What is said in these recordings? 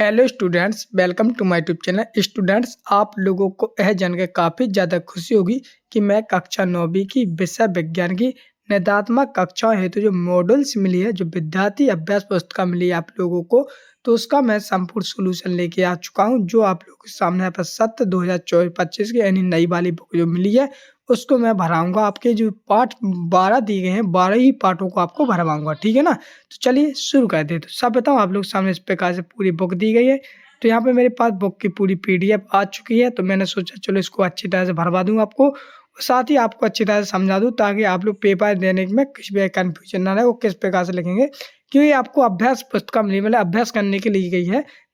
Hello students, welcome to my YouTube channel. Students, आप लोगों को यह जानकर काफ़ी ज़्यादा खुशी होगी कि मैं कक्षा 9वीं की विषय विज्ञान की निदात्मक कक्षाओं हेतु जो मॉडल्स मिली है, जो विद्यार्थी अभ्यास पुस्तिका मिली है आप लोगों को, तो उसका मैं संपूर्ण सॉल्यूशन लेके आ चुका हूं। जो आप लोगों के सामने यहाँ पर सत्र 2024-25 की यानी नई वाली बुक जो मिली है, उसको मैं भराऊंगा। आपके जो पाठ 12 दिए गए हैं, 12 ही पाठों को आपको भरवाऊंगा, ठीक है ना। तो चलिए शुरू करते हैं। तो सब बताऊं, आप लोग सामने इस प्रकार से पूरी बुक दी गई है। तो यहाँ पे मेरे पास बुक की पूरी पीडीएफ आ चुकी है, तो मैंने सोचा चलो इसको अच्छी तरह से भरवा दूं आपको, और साथ ही आपको अच्छी तरह से समझा दूं, ताकि आप लोग पेपर देने में किसी भी कंफ्यूजन ना रहे वो किस प्रकार से लिखेंगे। क्योंकि आपको अभ्यास पुस्तिका मिली, मतलब अभ्यास करने के लिए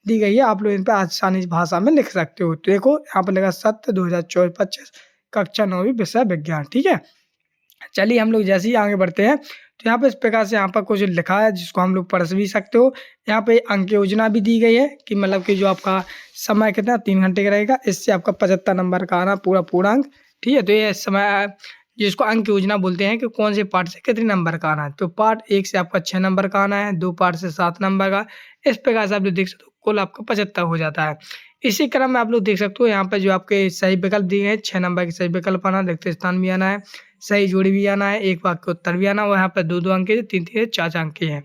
दी गई है, आप लोग इन पर आसानी भाषा में लिख सकते हो। तो देखो यहाँ पर लिखा सत्र 2024-25 कक्षा 9वीं विषय विज्ञान, ठीक है। चलिए हम लोग जैसे ही आगे बढ़ते हैं, तो यहाँ पे इस प्रकार से यहाँ पर कुछ लिखा है जिसको हम लोग पढ़ भी सकते हो। यहाँ पे अंक योजना भी दी गई है कि मतलब कि जो आपका समय कितना 3 घंटे का रहेगा, इससे आपका 75 नंबर का आना पूरा पूर्णांक, ठीक है। तो ये समय जिसको अंक योजना बोलते हैं कि कौन से पार्ट से कितने नंबर का आना है। तो पार्ट 1 से आपका 6 नंबर का आना है, 2 पार्ट से 7 नंबर का। इस प्रकार से आप लोग देख सकते हो, कुल आपका 75 हो जाता है। इसी क्रम में आप लोग देख सकते हो यहाँ पे जो आपके सही विकल्प दिए हैं, 6 नंबर के सही विकल्प आना, रिक्त स्थान भी आना है, सही जोड़ी भी आना है, एक वाक्य उत्तर भी आना है। यहाँ पर 2-2 अंक के, 3-3 4 अंक के हैं,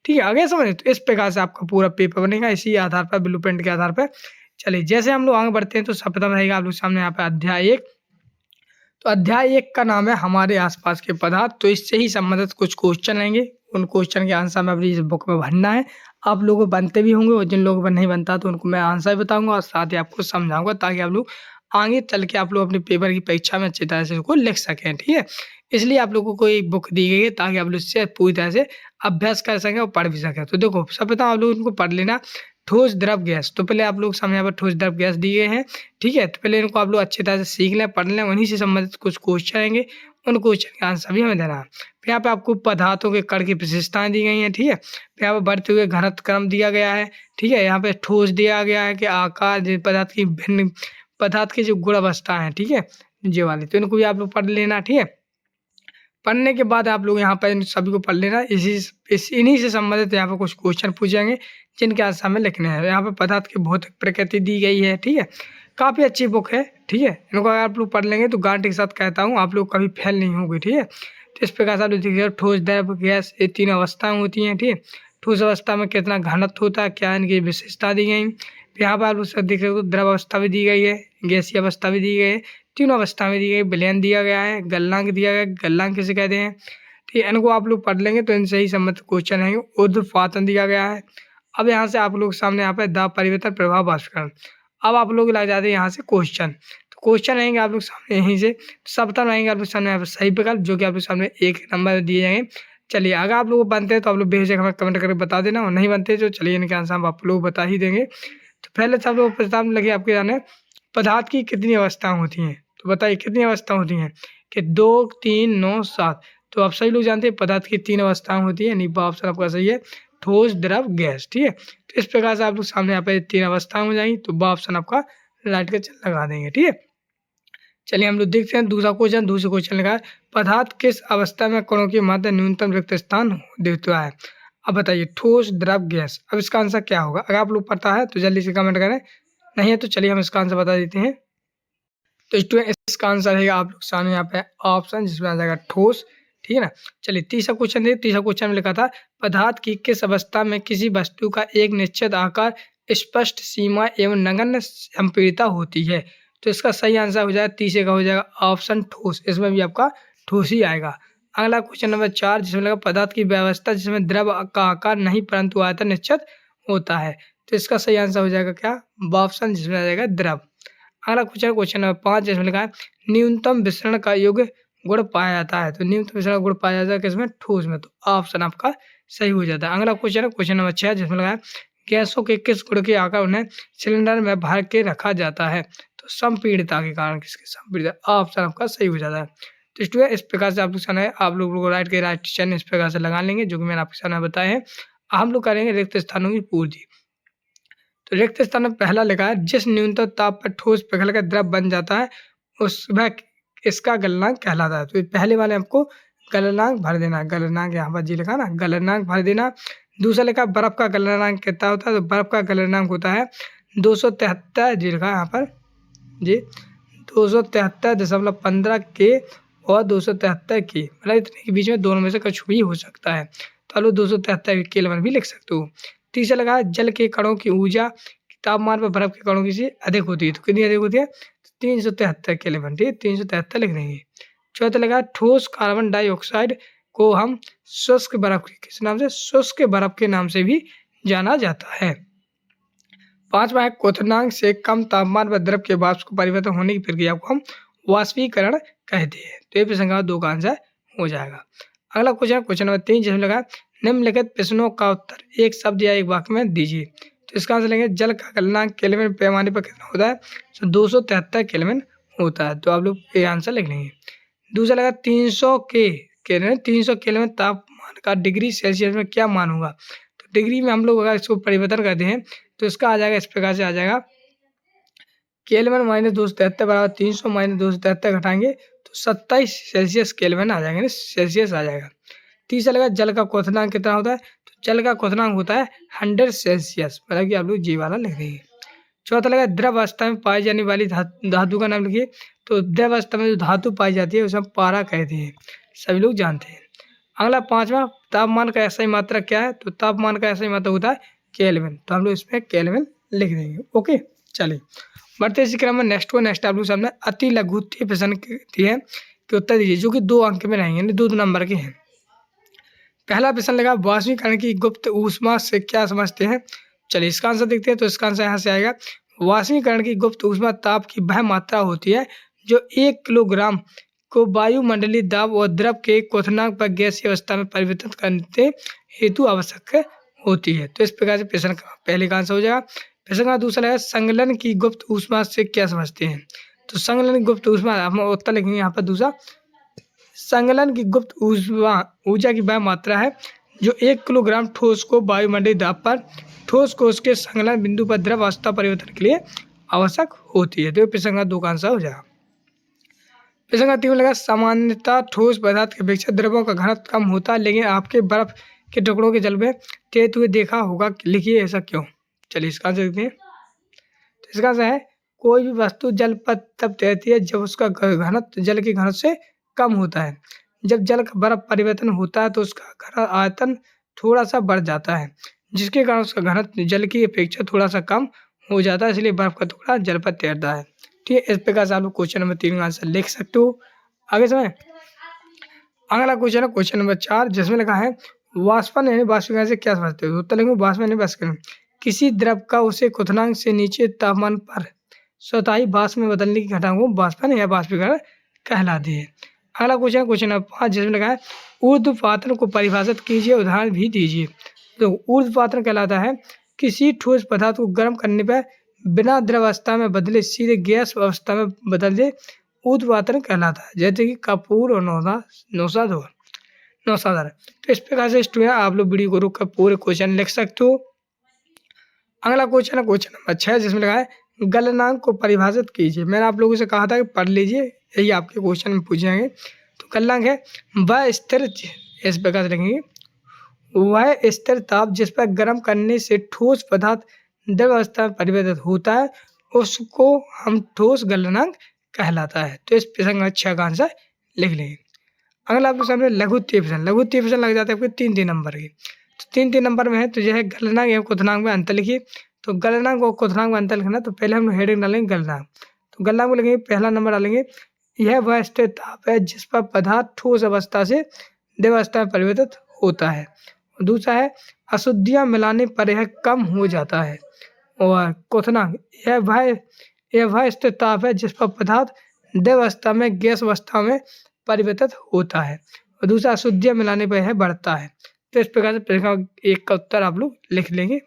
ठीक है। आगे समझे, तो इस प्रकार से आपका पूरा पेपर बनेगा इसी आधार पर, ब्लू प्रिंट के आधार पर। चलिए जैसे हम लोग आगे बढ़ते हैं, तो सर्वप्रथम रहेगा आप लोग सामने यहाँ पे अध्याय 1। तो अध्याय 1 का नाम है हमारे आसपास के पदार्थ। तो इससे ही संबंधित कुछ क्वेश्चन रहेंगे, उन क्वेश्चन के आंसर में अपनी इस बुक में भरना है। आप लोगों को बनते भी होंगे, और जिन लोगों को नहीं बनता तो उनको मैं आंसर बताऊंगा और साथ ही आपको समझाऊंगा, ताकि आप लोग आगे चल के आप लोग अपने पेपर की परीक्षा में अच्छी तरह से उसको लिख सकें, ठीक है। इसलिए आप लोगों को एक बुक दी गई है, ताकि आप लोग इससे पूरी तरह से अभ्यास कर सकें और पढ़ भी सकें। तो देखो सब बताओ, आप लोग इनको पढ़ लेना। ठोस द्रव गैस, तो पहले आप लोग सामने यहाँ पर ठोस द्रव गैस दिए गए हैं, ठीक है। तो पहले इनको आप लोग अच्छी तरह से सीख लें, पढ़ लें, उन्हीं से संबंधित कुछ क्वेश्चन आएंगे, उन क्वेश्चन के आंसर भी हमें देना है। फिर यहाँ पे आपको पदार्थों के कण की विशेषताएं दी गई हैं, ठीक है। फिर यहाँ पे बढ़ते हुए घनत्व क्रम दिया गया है, ठीक है। यहाँ पे ठोस दिया गया है कि आकार, पदार्थ की भिन्न पदार्थ की जो गुण अवस्था है, ठीक है, ये वाली, तो इनको भी आप लोग पढ़ लेना, ठीक है। पढ़ने के बाद आप लोग यहाँ पर इन सभी को पढ़ लेना। इन्हीं से संबंधित यहाँ पे कुछ क्वेश्चन पूछेंगे, जिनके आंसर हमें लिखने हैं। यहाँ पे पदार्थ की भौतिक प्रकृति दी गई है, ठीक है। काफ़ी अच्छी बुक है, ठीक है। इनको अगर आप लोग पढ़ लेंगे तो गारंटी के साथ कहता हूँ आप लोग कभी फेल नहीं होंगे, ठीक है। तो इस प्रकार से आप लोग देखिए, ठोस द्रव गैस, ये 3 अवस्थाएं होती हैं, ठीक है। ठोस अवस्था में कितना घनत्व होता है, क्या इनकी विशेषता दी गई। फिर यहाँ पर आप लोग देख रहे हो, द्रव अवस्था भी दी गई है, गैसीय अवस्था भी दी गई है, तीनों अवस्था में दी गई। विलयन दिया गया है, गलनांक दिया गया है, गलनांक किसे कहते हैं, ठीक है। इनको आप लोग पढ़ लेंगे तो इनसे ही संबंधित क्वेश्चन है। ऊर्ध्वपातन दिया गया है। अब यहाँ से आप लोग सामने यहाँ पे दाब परिवर्तन, प्रभाव, बाष्पीकरण। अब आप लोग लग जाते हैं यहाँ से क्वेश्चन। तो क्वेश्चन रहेंगे आप लोग सामने यहीं से, सबता रहेंगे आप लोग सामने यहाँ पे सही विकल्प, जो कि आप लोग सामने 1 नंबर दिए जाएंगे। चलिए अगर आप लोग बनते हैं तो आप लोग बेझिझक हमें कमेंट करके बता देना, और नहीं बनते तो चलिए इनके आंसर हम आप लोग बता ही देंगे। तो पहले से आप लोग प्रस्ताव लगे आपके जाने, पदार्थ की कितनी अवस्थाएं होती हैं। तो बताइए कितनी अवस्था होती हैं, कि 2, 3, 9, 7। तो आप सही लोग जानते हैं पदार्थ की 3 अवस्थाएं होती है, नीबा ऑप्शन आपका सही है, ठोस द्रव गैस, ठीक है। तो इस प्रकार से आप लोग सामने यहाँ पे 3 अवस्थाएं हो जाएंगी, तो बा ऑप्शन आपका लाइट का चिन्ह लगा देंगे, ठीक है। चलिए हम लोग देखते हैं दूसरा क्वेश्चन। दूसरे क्वेश्चन लगा है, पदार्थ किस अवस्था में कणों की मात्रा न्यूनतम रिक्त स्थान देता है। अब बताइए ठोस द्रव गैस, अब इसका आंसर क्या होगा। अगर आप लोग पता है तो जल्दी से कमेंट करें, नहीं है तो चलिए हम इसका आंसर बता देते हैं। तो इसका आंसर रहेगा आप लोग सामने यहाँ पे ऑप्शन, जिसमें आ जाएगा ठोस, ठीक है ना। चलिए तीसरा क्वेश्चन देखिए। तीसरा क्वेश्चन में लिखा था, पदार्थ की किस अवस्था में किसी वस्तु का एक निश्चित आकार, स्पष्ट सीमा एवं नगण्य संपीड़िता होती है। तो इसका सही आंसर हो जाएगा तीसरे का, हो जाएगा ऑप्शन ठोस। इसमें भी आपका ठोस ही आएगा। अगला क्वेश्चन नंबर 4, जिसमें लगा पदार्थ की व्यवस्था जिसमें द्रव का आकार नहीं परंतु आयतन निश्चित होता है। तो इसका सही आंसर हो जाएगा क्या, ऑप्शन, जिसमें आ जाएगा द्रव। अगला क्वेश्चन नंबर 5, जिसमें लिखा है न्यूनतम विसरण का योग गुण पाया जाता है। तो न्यूनतम विसरण गुण पाया जाता है किसमें, ठोस में। तो ऑप्शन आपका सही हो जाता है। अगला क्वेश्चन है क्वेश्चन नंबर 6, जिसमें लगा है गैसों के किस गुण के आकार उन्हें सिलेंडर में भर के रखा जाता है। तो संपीड़ितता के कारण, किसके संपीड़ितता, ऑप्शन आपका सही हो जाता है। तो स्टूडेंट इस प्रकार से आप लोग है, आप लोग को राइट के राइट चिन्ह इस प्रकार से लगा लेंगे, जो कि मैंने आपके सामने बताए हैं। हम लोग करेंगे रिक्त स्थानों की पूर्ति। तो रिक्त स्थान में पहला लिखा है, जिस न्यूनतम ताप पर ठोस पिघलकर द्रव बन जाता है उस वह इसका गलनांक कहलाता है। तो पहले वाले आपको गलनांक भर देना, गलनांक यहाँ पर जी लिखा ना, गलनांक भर देना। दूसरा लिखा बर्फ का गलनांक कितना होता है, तो बर्फ का गलनांक होता है 273 जी लिखा है यहाँ पर जी 273.15 के और 273 के, मतलब इतने के बीच में दोनों में से कुछ भी हो सकता है, तो आप लोग 273 केल्विन भी लिख सकते हो। तीसरा लगा है जल के कणों की ऊर्जा तापमान पर बर्फ के कणों की से अधिक होती है, तो कितनी अधिक होती है, 373 केल्विन, ठीक है 373 लिख देंगे। चौथा लगा ठोस कार्बन डाइऑक्साइड को हम शुष्क बर्फ के किस नाम से, शुष्क बर्फ के नाम से भी जाना जाता है। पांचवा है क्वथनांक से कम तापमान पर द्रव के वाष्प को परिवर्तन होने की प्रक्रिया को हम वाष्पीकरण कहते हैं, तो ये प्रश्न का 2 का आंसर हो जाएगा। अगला क्वेश्चन नंबर 3 जिसमें लगा निम्नलिखित प्रश्नों का उत्तर एक शब्द या एक वाक्य में दीजिए, तो इसका आंसर लेंगे जल का गलनांक केल्विन पैमाने पर कितना होता है, तो 273 केल्विन होता है, तो आप लोग ये आंसर लिख लेंगे। दूसरा लगा 300 केल्विन तापमान का डिग्री सेल्सियस में क्या मान होगा, तो डिग्री में हम लोग अगर इसको परिवर्तन करते हैं तो इसका आ जाएगा, इस प्रकार से आ जाएगा केल्विन माइनस 273 बराबर 300 माइनस 273 घटाएंगे तो 27 सेल्सियस केल्विन आ जाएगा, सेल्सियस आ जाएगा। तीसरा लगा जल का क्वथनांक कितना होता है, तो जल का क्वथनांक होता है 100 सेल्सियस, मतलब कि आप लोग जी वाला लिख देंगे। चौथा लगा द्रव अवस्था में पाई जाने वाली धातु का नाम लिखिए, तो द्रव अवस्था में जो धातु पाई जाती है उसे हम पारा कहते हैं, सभी लोग जानते हैं। अगला पांचवा तापमान का ऐसा ही मात्रा क्या है, तो तापमान का ऐसा ही मात्रा होता है केल्विन, तो हम लोग इसमें केल्विन लिख देंगे। ओके चलिए बढ़ते इसी क्रम में नेक्स्ट आप लोग सामने अति लघुत्तीय प्रश्न दिए कि उत्तर दीजिए, जो कि 2 अंक में रहेंगे, 2 नंबर के हैं। पहला प्रश्न लगा वाष्पीकरण की गुप्त ऊष्मा से क्या समझते हैं, चलिए इसका आंसर देखते हैं, तो इसका आंसर यहाँ से आएगा वाष्पीकरण की गुप्त ऊष्मा ताप की वह मात्रा होती है जो 1 किलोग्राम को वायुमंडलीय दाब और द्रव के क्वथनांक पर गैसीय अवस्था में परिवर्तित करने हेतु आवश्यक होती है, तो इस प्रकार से प्रश्न का पहले का आंसर हो जाएगा। प्रश्न का दूसरा है संगलन की गुप्त ऊष्मा से क्या समझते हैं, तो संगलन की गुप्त ऊष्मा हम उत्तर लिखेंगे यहाँ पर दूसरा, संगलन की गुप्त ऊर्जा की वह मात्रा है जो 1 किलोग्राम ठोस को वायुमंडलीय दाब पर ठोस को उसके संगलन बिंदु पर द्रव अवस्था परिवर्तन के लिए आवश्यक होती है, तो प्रश्न का 2 का आंसर हो जाएगा। प्रश्न का 3 लगा सामान्यतः ठोस पदार्थ की अपेक्षा द्रवों का घनत्व कम होता है, लेकिन आपके बर्फ के टुकड़ों के जल में तैरते हुए देखा होगा, लिखिए ऐसा क्यों, चलिए इसका आंसर देखते हैं। तो इसका आंसर है कोई भी वस्तु जल पर तब तैरती है जब उसका घनत्व जल के घनत्व से कम होता है। जब जल का बर्फ परिवर्तन होता है तो उसका घन आयतन थोड़ा सा बढ़ जाता है, जिसके कारण उसका घनत्व जल की अपेक्षा थोड़ा सा कम हो जाता है, इसलिए बर्फ का टुकड़ा जल पर तैरता है। ठीक है, इस प्रकार से आप लोग क्वेश्चन नंबर 3 का आंसर लिख सकते हो। आगे समय अगला क्वेश्चन है क्वेश्चन नंबर 4 जिसमें लिखा है वाष्पन यानी वाष्पीकरण से क्या समझते हो, उत्तर लिखेंगे वाष्पन यानी वाष्पीकरण किसी द्रव का उसे क्वथनांक से नीचे तापमान पर स्वतः ही वाष्प में बदलने की घटना को वाष्पन या वाष्पीकरण कहलाती है। अगला क्वेश्चन नंबर 5 जिसमें लिखा है ऊर्ध्वपातन को परिभाषित कीजिए, उदाहरण भी दीजिए। तो ऊर्ध्वपातन कहलाता है किसी ठोस पदार्थ को गर्म करने पर बिना द्रव अवस्था में बदले सीधे गैस अवस्था में बदल दे, ऊर्ध्वपातन कहलाता है, जैसे कि कपूर और नौसाधर। तो इस प्रकार से स्टूडेंट आप लोग वीडियो को रोक कर पूरे क्वेश्चन लिख सकते हो। अगला क्वेश्चन है क्वेश्चन नंबर 6 जिसमें लिखा है गलनांक को परिभाषित कीजिए। मैंने आप लोगों से कहा था कि पढ़ लीजिए, यही आपके क्वेश्चन में पूछे जाएंगे। तो गलनांक है वह स्थिर, इस प्रकार से लिखेंगे वह स्थिर ताप जिस पर गर्म करने से ठोस पदार्थ द्रव अवस्था में परिवर्तित होता है, उसको हम ठोस गलनांक कहलाता है। तो इस प्रश्न का 6 का आंसर लिख लेंगे। अगला आपके सामने लघुत्तीय प्रश्न लग जाते हैं आपके 3 नंबर के। तो 3 नंबर में है तो यह है गलनांक एवं क्वथनांक में अंतर लिखिए। तो गलनांक और क्वथनांक में अंतर लिखना, तो पहले हम हेडिंग डालेंगे गलनांक। तो गलनांक में लिखेंगे पहला नंबर डालेंगे यह वह स्थिर ताप है जिस पर पदार्थ ठोस अवस्था से द्रव अवस्था में परिवर्तित होता है। दूसरा है अशुद्धियाँ मिलाने पर यह कम हो जाता है। और क्वथनांक यह वह स्थिर ताप है जिस पर पदार्थ द्रव अवस्था में गैस अवस्था में परिवर्तित होता है। और दूसरा अशुद्धियाँ मिलाने पर यह बढ़ता है। तो इस प्रकार से प्रश्न 1 का उत्तर आप लोग लिख लेंगे।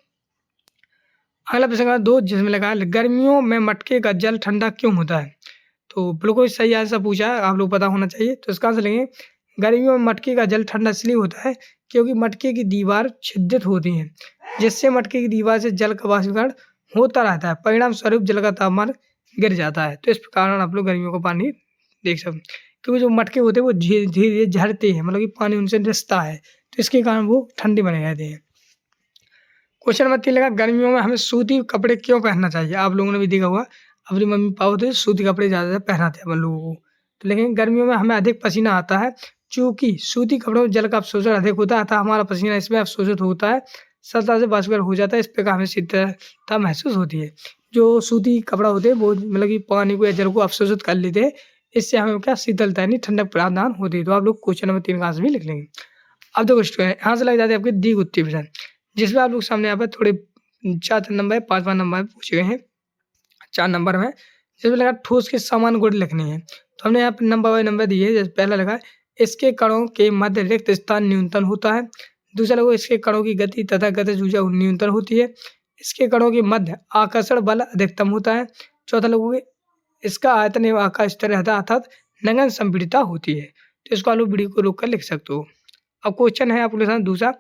अगला प्रश्न 2 जिसमें लगा है गर्मियों में मटके का जल ठंडा क्यों होता है। तो बिल्कुल सही आंसर पूछा है, आप लोग पता होना चाहिए। तो इसका आंसर लेंगे गर्मियों में मटके का जल ठंडा इसलिए होता है क्योंकि मटके की दीवार छिद्रित होती है, जिससे मटके की दीवार से जल का वाष्पीकरण होता रहता है, परिणाम स्वरूप जल का तापमान गिर जाता है। तो इस कारण आप लोग गर्मियों का पानी देख सकते हैं, क्योंकि जो मटके होते हैं वो धीरे धीरे झड़ते हैं, मतलब कि पानी उनसे रिसता है, तो इसके कारण वो ठंडे बने रहते हैं। क्वेश्चन नंबर 3 लगा, गर्मियों में हमें सूती कपड़े क्यों पहनना चाहिए? आप लोगों ने भी देखा होगा अपनी मम्मी पापा तो सूती कपड़े ज़्यादातर पहनाते हैं अपन लोगों को। तो लेकिन गर्मियों में हमें अधिक पसीना आता है, चूँकि सूती कपड़ों में जल का अवशोषण अधिक होता है, अतः हमारा पसीना इसमें अवशोषित होता है, सरलता से वाष्पीकरण हो जाता है, इस प्रकार हमें शीतलता महसूस होती है। जो सूती कपड़ा होते हैं वो मतलब कि पानी को या जल को अवशोषित कर लेते हैं, इससे हमें क्या शीतलता यानी ठंडक प्रदान होती है। तो आप लोग क्वेश्चन नंबर 3 का आंसर भी लिख लेंगे। अब देखो यहाँ से लग जाते हैं आपके द्विगुत्तीय प्रश्न, जिसमें आप लोग सामने यहाँ पे थोड़े 4 नंबर 5वां नंबर पूछे गए हैं 4 नंबर में, जिसमें लगा ठोस के समान गुण लिखने हैं। तो हमने यहाँ पे नंबर बाय नंबर दिए हैं। जैसे पहला लगा, इसके कणों के मध्य रिक्त स्थान न्यूनतम होता है। दूसरा लगा, इसके कणों की गति तथा गतिज ऊर्जा न्यूनतम होती है। इसके कणों के मध्य आकर्षण बल अधिकतम होता है। चौथा लगा, इसका आयतन एवं आकार स्थिर रहता है अर्थात नगण्य संपीड़ितता होती है। तो इसको आप लोग वीडियो को रोक कर लिख सकते हो। अब क्वेश्चन है आप लोग सामने दूसरा,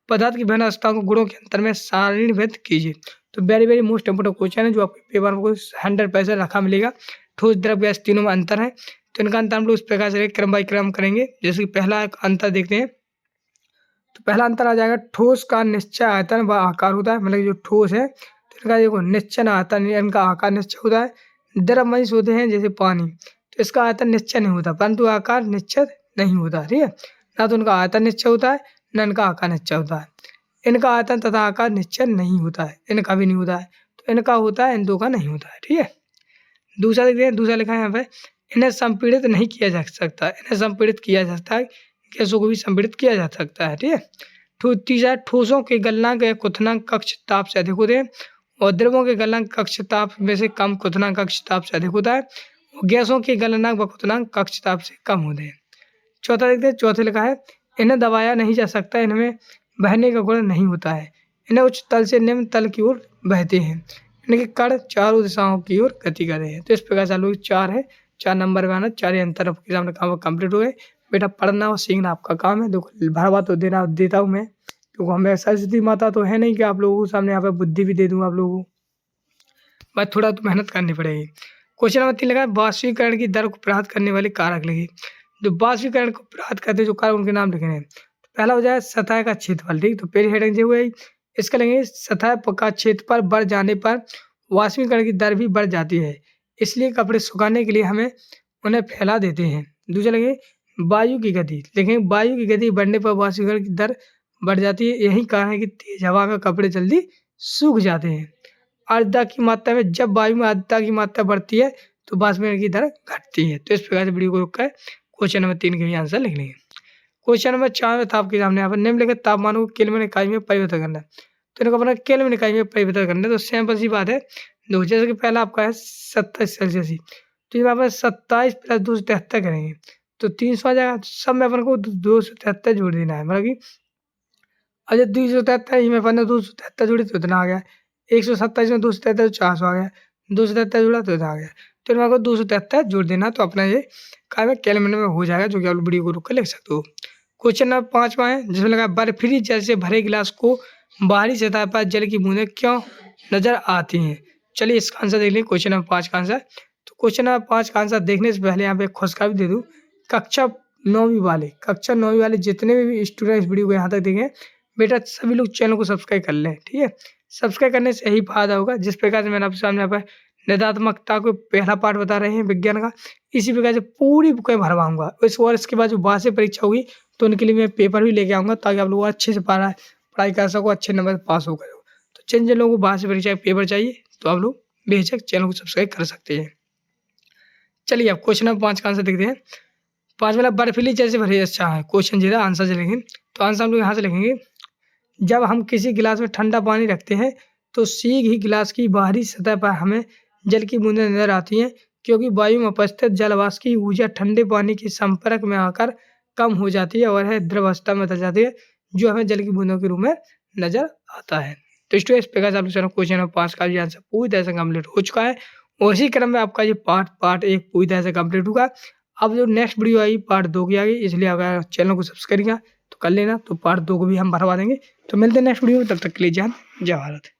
पदार्थ की भिन्न अवस्थाओं को गुणों के अंतर में सारणीबद्ध कीजिए। तो वेरी मोस्ट इंपोर्टेंट क्वेश्चन है, जो आपके पेपर में 100% रखा मिलेगा। ठोस, द्रव, गैस तीनों में अंतर है, तो इनका अंतर हम लोग इस प्रकार से क्रम बाय क्रम करेंगे। जैसे कि पहला अंतर देखते हैं, तो पहला अंतर आ जाएगा, ठोस का निश्चय आयतन व आकार होता है। मतलब जो ठोस है तो इनका देखो निश्चय आयतन, इनका आकार निश्चय होता है। द्रवमय होते हैं जैसे पानी, तो इसका आयतन निश्चय नहीं होता, परंतु आकार निश्चित नहीं होता। ठीक है, ना तो इनका आयतन निश्चय होता है, ना इनका आकार निश्चय होता है। इनका आयतन तथा आकार निश्चय नहीं होता है, इनका भी नहीं होता है, तो इनका होता है, इन दो का नहीं होता है। ठीक है, दूसरा देखते हैं, दूसरा लिखा है यहाँ पे, इन्हें संपीड़ित नहीं किया जा सकता, इन्हें संपीड़ित किया जा सकता है, गैसों को भी संपीड़ित किया जा सकता है। ठीक है, तीसरा, ठोसों के गलनांक या क्वथनांक कक्ष ताप से अधिक होते हैं, और द्रवों के गलनांक कक्ष ताप में से कम क्वथनांक कक्ष ताप से अधिक होता है, और गैसों के गलनांक व क्वथनांक कक्ष ताप से कम होते हैं। चौथा देखते हैं, चौथे लिखा है, इन्हें दबाया नहीं जा सकता, इनमें बहने का गुण नहीं होता है, इन्हें उच्च तल से निम्न तल की ओर बहते हैं, इनके कण चारों दिशाओं की ओर गति कर रहे हैं। तो इस प्रकार से लोग 4 है, 4 नंबर में आना, 4 ही अंतर आपके सामने काम कंप्लीट हो गए। बेटा पढ़ना और सीखना आपका काम है। देखो भरवा तो देता हूँ मैं, क्योंकि हमें सरस्वती माता तो है नहीं कि आप लोगों को सामने यहाँ पे बुद्धि भी दे दूँ आप लोगों को, बस थोड़ा तो मेहनत करनी पड़ेगी। क्वेश्चन नंबर 3 लगा, वाष्पीकरण की दर को प्रभावित करने वाले कारक लिखिए। जो वाष्पीकरण को प्रभावित करते जो कारक, उनके नाम लिखने हैं। तो पहला हो जाए सतह का क्षेत्रफल। ठीक, तो पहली हेडिंग जो है इसका लेंगे, सतह का क्षेत्रफल बढ़ जाने पर वाष्पीकरण की दर भी बढ़ जाती है, इसलिए कपड़े सुखाने के लिए हमें उन्हें फैला देते हैं। दूसरा लगे, वायु की गति। देखें, वायु की गति बढ़ने पर वाष्पीकरण की दर बढ़ जाती है, यही कारण है कि तेज हवा में कपड़े जल्दी सूख जाते हैं। आर्द्रता की मात्रा में, जब वायु में आर्द्रता की मात्रा बढ़ती है तो वाष्पीकरण की दर घटती है। तो इस प्रकार से वीडियो को रोककर क्वेश्चन नंबर 3 के भी आंसर लिख लेंगे। क्वेश्चन नंबर 4 में था आपके सामने, यहाँ पर निम्नलिखित तापमानों को केल्विन इकाई में परिवर्तित करना है। तो इनको अपना केल्विन इकाई में परिवर्तित करना है, तो सिंपल सी बात है। दो, जैसे कि पहला आपका है 27 सेल्सियस, तो यहाँ पर 27 + 273 करेंगे तो 300 आ जाएगा। सब में अपन को 273 जोड़ देना है, मतलब कि अच्छा 273 में अपन ने 273 जोड़े तो इतना आ गया। 127 में 273 400 आ गया, 273 जोड़ा तो इतना आ गया। तो इनमें को 273 जोड़ देना, तो अपना ये काय में केल्विन में हो जाएगा, जो कि आप वीडियो को रोक कर लिख सकते हो। क्वेश्चन नंबर 5वां है, जिसमें लगा, बर्फीली जल से भरे गिलास को बाहरी सतह पर जल की बूंदें क्यों नजर आती हैं? चलिए इसका आंसर देख लें, क्वेश्चन नंबर 5 का आंसर। तो क्वेश्चन नंबर 5 का आंसर देखने से पहले यहाँ पे खुशखबरी दे दूँ, कक्षा 9वीं वाले जितने भी स्टूडेंट इस वीडियो को यहाँ तक देखें, बेटा सभी लोग चैनल को सब्सक्राइब कर लें। ठीक है, सब्सक्राइब करने से यही फायदा होगा। जिस प्रकार से मैंने आपके सामने यहाँ पर निदात्मकता को पहला पार्ट बता रहे हैं विज्ञान का, इसी प्रकार से पूरी बुकें भरवाऊंगा। इसके बाद जो वार्षिक परीक्षा होगी तो उनके लिए मैं पेपर भी लेके आऊँगा, ताकि आप लोग अच्छे से पढ़ाई कर सको, अच्छे नंबर पास हो करो। तो जिन जिन लोगों को वार्षिक परीक्षा का पेपर चाहिए तो आप लोग बेझिझक चैनल को सब्सक्राइब कर सकते हैं। चलिए अब क्वेश्चन नंबर 5 का आंसर देखते हैं। 5 वाला, बर्फीली जल से भरे, अच्छा है क्वेश्चन जीरा, आंसर लिखेंगे। तो आंसर हम लोग यहाँ से लिखेंगे, जब हम किसी गिलास में ठंडा पानी रखते हैं तो शीघ्र ही गिलास की बाहरी सतह पर हमें जल की बूंदें नजर आती हैं, क्योंकि वायु में उपस्थित जलवाष्प की ऊर्जा ठंडे पानी के संपर्क में आकर कम हो जाती है और है द्रवावस्था में बदल जाती है, जो हमें जल की बूंदों के रूप में नजर आता है। तो इस प्रकार से आप लोग क्वेश्चन नंबर 5 का भी आंसर पूरी तरह से कम्प्लीट हो चुका है, और इसी क्रम में आपका ये पार्ट 1 पूरी तरह से कम्प्लीट होगा। अब जो नेक्स्ट वीडियो आई पार्ट 2 की आ गई, इसलिए अगर चैनल को सब्सक्राइब करिएगा तो कर लेना, तो पार्ट 2 को भी हम भरवा देंगे। तो मिलते हैं नेक्स्ट वीडियो में, तब तक के लिए जय भारत।